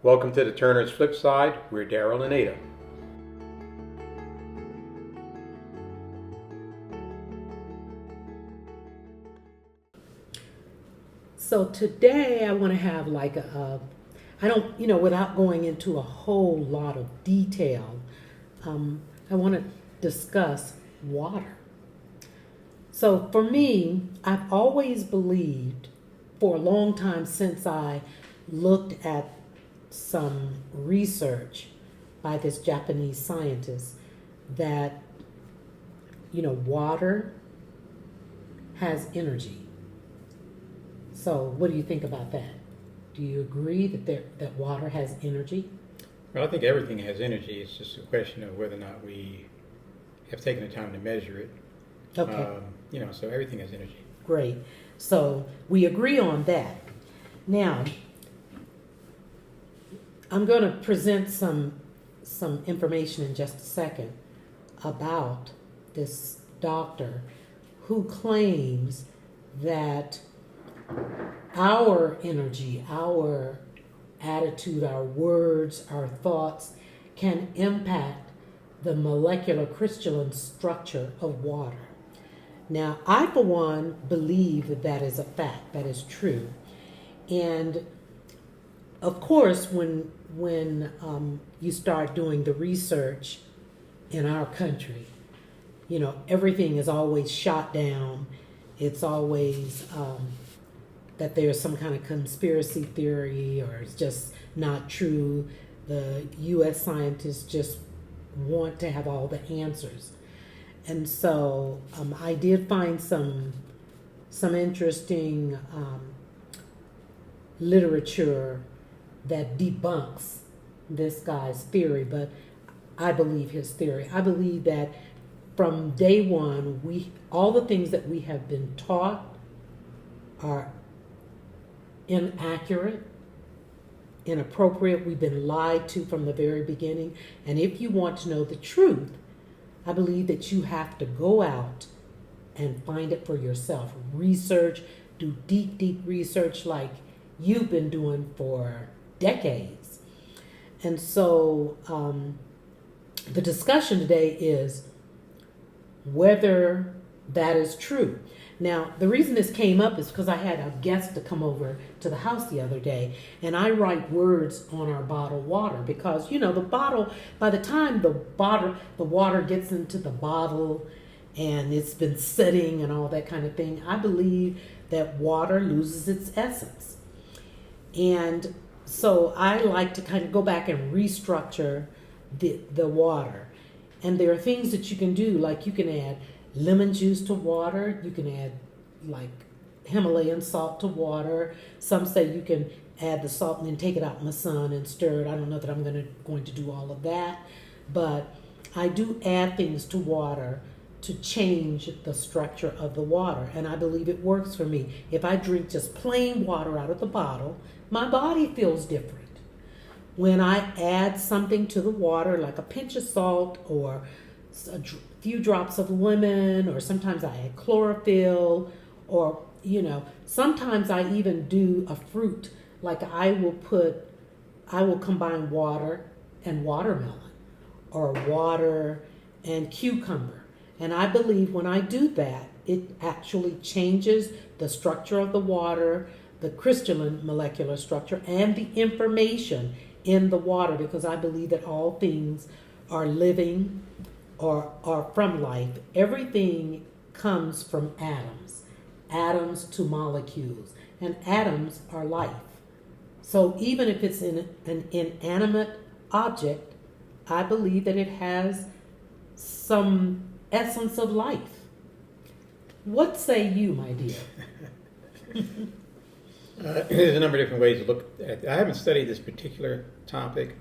Welcome to the Turner's Flip Side. We're Daryl and Ada. So today I want to have I don't, without going into a whole lot of detail, I want to discuss water. So for me, I've always believed for a long time since I looked at some research by this Japanese scientist that, water has energy. So, what do you think about that? Do you agree that water has energy? Well, I think everything has energy. It's just a question of whether or not we have taken the time to measure it. Okay, So everything has energy. great. So we agree on that. Now, I'm going to present some information in just a second about this doctor who claims that our energy, our attitude, our words, our thoughts can impact the molecular crystalline structure of water. Now, I, for one, believe that is a fact, that is true. And of course, when you start doing the research in our country, everything is always shot down. It's always that there's some kind of conspiracy theory or it's just not true. The U.S. scientists just want to have all the answers. And so I did find some interesting literature that debunks this guy's theory, but I believe his theory. I believe that from day one, all the things that we have been taught are inaccurate, inappropriate. We've been lied to from the very beginning. And if you want to know the truth, I believe that you have to go out and find it for yourself. Research, do deep, deep research like you've been doing for decades. And so the discussion today is whether that is true. Now, the reason this came up is because I had a guest to come over to the house the other day, and I write words on our bottled water because, the bottle, by the time the water gets into the bottle and it's been sitting and all that kind of thing, I believe that water loses its essence. And so I like to kind of go back and restructure the water. And there are things that you can do, like you can add lemon juice to water. You can add like Himalayan salt to water. Some say you can add the salt and then take it out in the sun and stir it. I don't know that I'm going to do all of that, but I do add things to water to change the structure of the water, and I believe it works for me. If I drink just plain water out of the bottle, my body feels different. When I add something to the water, like a pinch of salt or a few drops of lemon, or sometimes I add chlorophyll, or sometimes I even do a fruit. Like I will combine water and watermelon, or water and cucumber. And I believe when I do that, it actually changes the structure of the water, the crystalline molecular structure, and the information in the water, because I believe that all things are living or are from life. Everything comes from atoms to molecules, and atoms are life. So even if it's in an inanimate object, I believe that it has some essence of life. What say you, my dear? There's a number of different ways to look at it. I haven't studied this particular topic,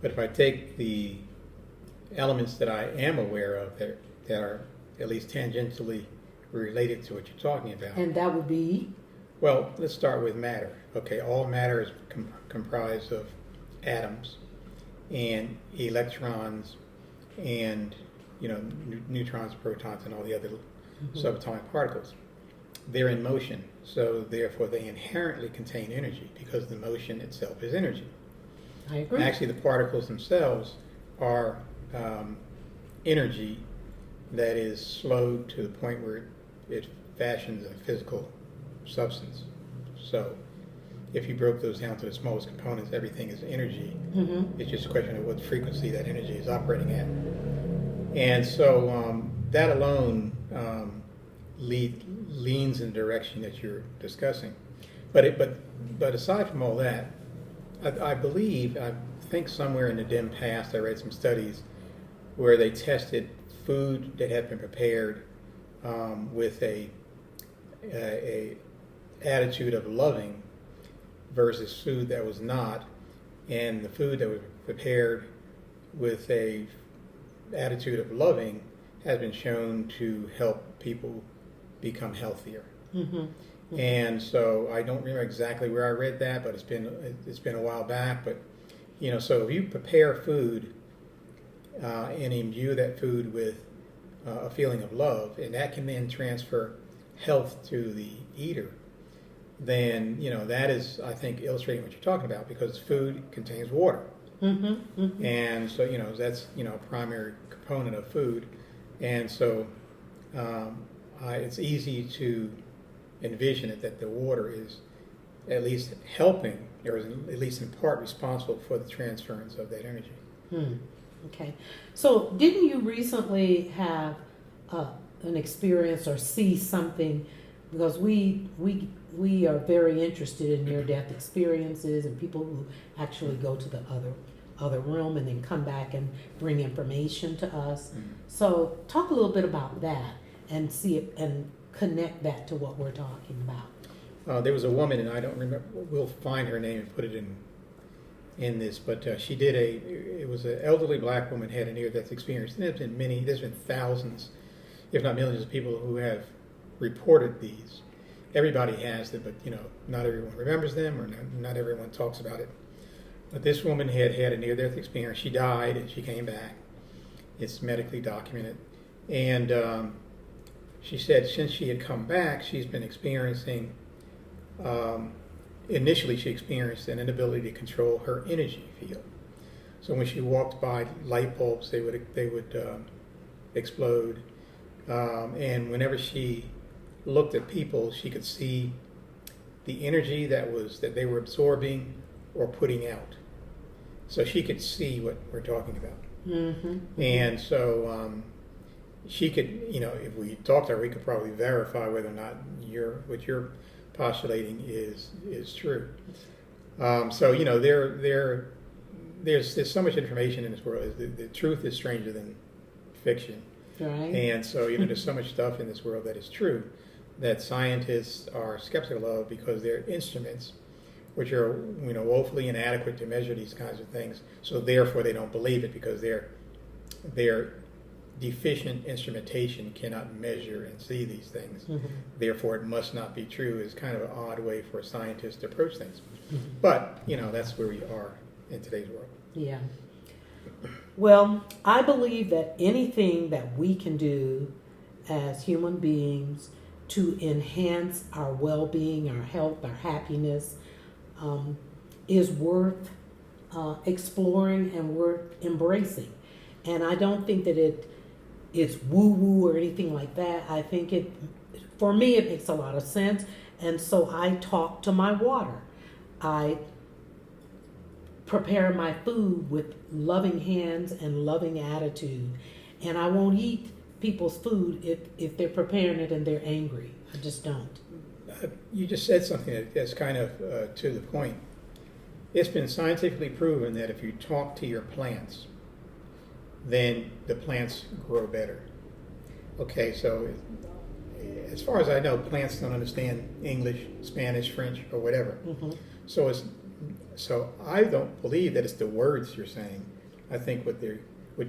but if I take the elements that I am aware of that are at least tangentially related to what you're talking about. And that would be? Well, let's start with matter. Okay, all matter is comprised of atoms and electrons and neutrons, protons, and all the other subatomic particles. They're in motion, so therefore they inherently contain energy because the motion itself is energy. I agree. Actually, the particles themselves are energy that is slowed to the point where it fashions a physical substance. So if you broke those down to the smallest components, everything is energy. Mm-hmm. It's just a question of what frequency that energy is operating at. And so that alone leans in the direction that you're discussing. But aside from all that, I think somewhere in the dim past I read some studies where they tested food that had been prepared with a attitude of loving versus food that was not, and the food that was prepared with a attitude of loving has been shown to help people become healthier. Mm-hmm. Mm-hmm. And so I don't remember exactly where I read that, but it's been a while back. But so if you prepare food and imbue that food with a feeling of love, and that can then transfer health to the eater, then that is, I think, illustrating what you're talking about, because food contains water. Mm-hmm. Mm-hmm. And so that's a primary component of food, and so it's easy to envision it that the water is at least helping, or is at least in part responsible for the transference of that energy. Okay, so didn't you recently have an experience or see something? Because we are very interested in near-death experiences and people who actually go to the other realm and then come back and bring information to us. Mm-hmm. So talk a little bit about that and see it and connect that to what we're talking about. There was a woman, and I don't remember. We'll find her name and put it in this, but she did it was an elderly black woman had a near-death experience. And there's been thousands, if not millions, of people who have reported these. Everybody has them, but not everyone remembers them, or not everyone talks about it. But this woman had a near-death experience. She died and she came back. It's medically documented, and she said since she had come back, she's been experiencing. Initially, she experienced an inability to control her energy field. So when she walked by light bulbs, they would explode, and whenever she looked at people, she could see the energy that they were absorbing or putting out. So she could see what we're talking about. Mm-hmm. And so she could, if we talked to her, we could probably verify whether or not what you're postulating is true. So there's so much information in this world. The truth is stranger than fiction. Right. And so there's so much stuff in this world that is true that scientists are skeptical of, because they're instruments which are woefully inadequate to measure these kinds of things. So therefore they don't believe it, because their deficient instrumentation cannot measure and see these things. Mm-hmm. Therefore it must not be true. Is kind of an odd way for a scientist to approach things. Mm-hmm. But that's where we are in today's world. Yeah. Well, I believe that anything that we can do as human beings to enhance our well-being, our health, our happiness, is worth exploring and worth embracing. And I don't think that it's woo-woo or anything like that. I think for me, it makes a lot of sense. And so I talk to my water. I prepare my food with loving hands and loving attitude. And I won't eat people's food if they're preparing it and they're angry. I just don't. You just said something that's kind of to the point. It's been scientifically proven that if you talk to your plants, then the plants grow better. Okay, so as far as I know, plants don't understand English, Spanish, French, or whatever. Mm-hmm. So I don't believe that it's the words you're saying. I think what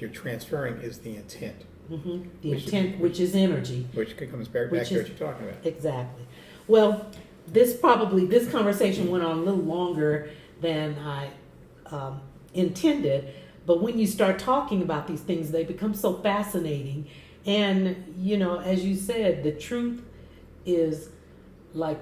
you're transferring is the intent. Mm-hmm. The intent, which is energy. Which comes back to what you're talking about. Exactly. Well, this conversation went on a little longer than I intended, but when you start talking about these things, they become so fascinating. And, as you said, the truth is like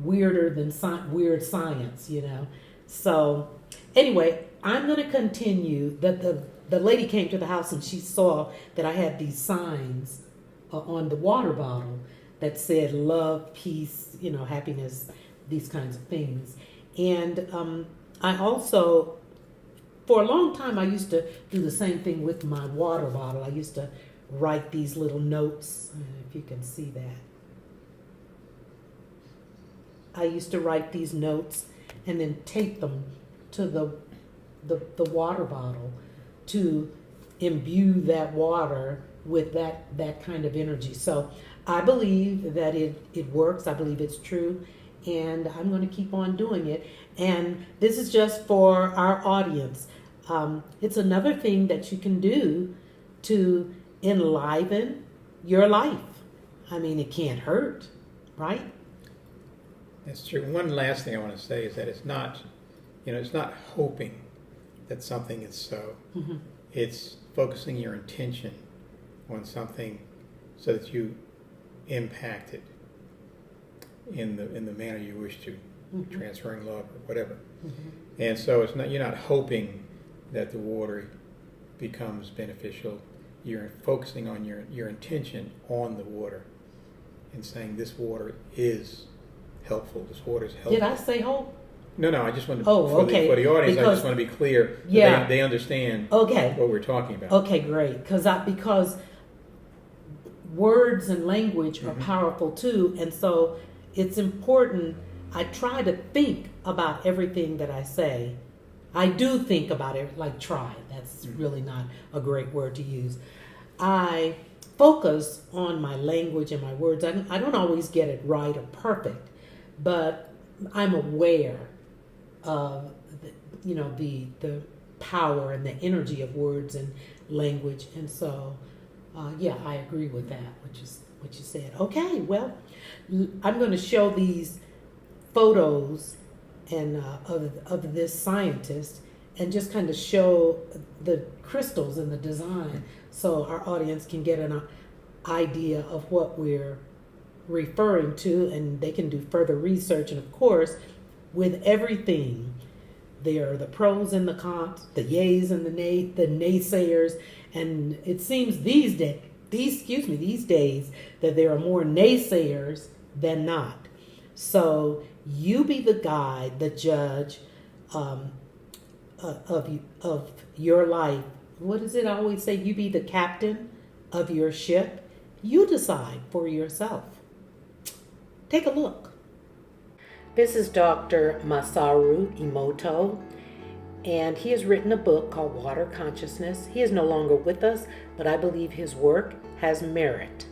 weirder than weird science, So anyway, I'm going to continue. The lady came to the house and she saw that I had these signs on the water bottle that said love, peace, happiness, these kinds of things. And I also, for a long time, I used to do the same thing with my water bottle. I used to write these little notes, if you can see that. I used to write these notes and then tape them to the water bottle to imbue that water with that kind of energy. So I believe that it works. I believe it's true. And I'm going to keep on doing it. And this is just for our audience. It's another thing that you can do to enliven your life. I mean, it can't hurt, right? That's true. One last thing I want to say is that it's not hoping that something is so. Mm-hmm. It's focusing your intention on something so that you impact it in the manner you wish to, Mm-hmm. transferring love or whatever. Mm-hmm. And so you're not hoping that the water becomes beneficial. You're focusing on your intention on the water and saying this water is helpful. This water is helpful. Did I say hope? No. I just want to okay. for the audience. I Because, just want to be clear. That yeah. they understand Okay. what we're talking about. Okay, great. Because words and language are Mhm. powerful too, and so it's important. I try to think about everything that I say. I do think about it, like try. That's really not a great word to use. I focus on my language and my words. I don't always get it right or perfect, but I'm aware of the power and the energy of words and language, and so I agree with that, what you said. Okay, well, I'm going to show these photos and of this scientist and just kind of show the crystals and the design so our audience can get an idea of what we're referring to, and they can do further research. And of course, with everything, there are the pros and the cons, the yays and the naysayers, and it seems these days that there are more naysayers than not. So you be the guide, the judge of your life. What is it I always say? You be the captain of your ship. You decide for yourself. Take a look. This is Dr. Masaru Emoto, and he has written a book called Water Consciousness. He is no longer with us, but I believe his work has merit.